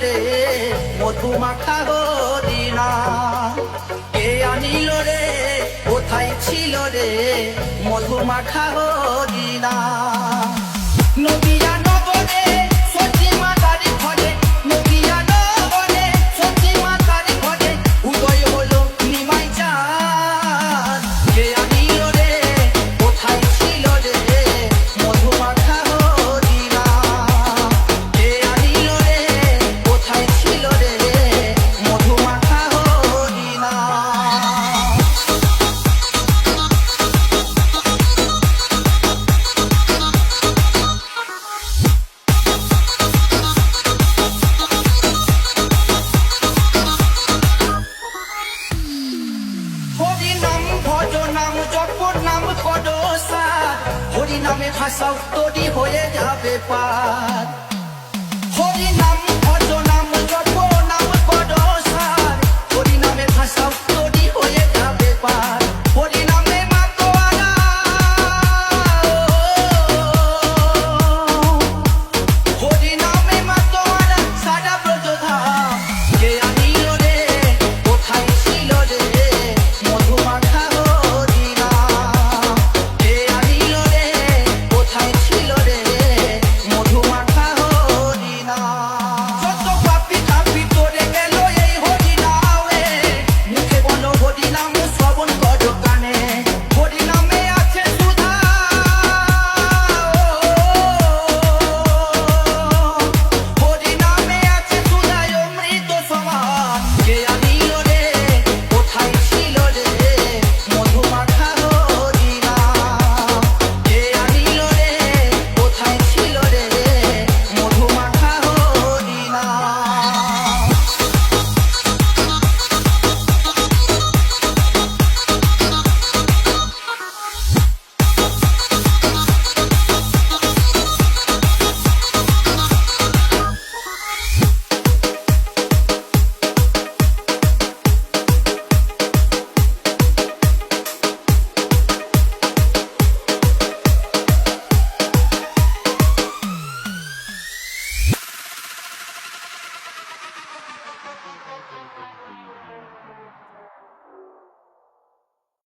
রে মধু মাখা হরিণা, কে আনিল রে কোথায় ছিল রে মধু মাখা হরিণা। নদিয়া নগরে সতী মাতার ঘরে, নদিয়া নগরে সতী মাতার ঘরে উদয় হলো নিমাই চাঁদ, কে আনিল রে কোথায় ছিল রে মধু মাখা হরিণা, কে আনিল রে কোথায় ছিল রে মধু মাখা হরিণা। হরি নাম ভজ নাম জপ নাম করসা, হরি নামে ভাষাও তরি হয়ে যাবে পার। হরি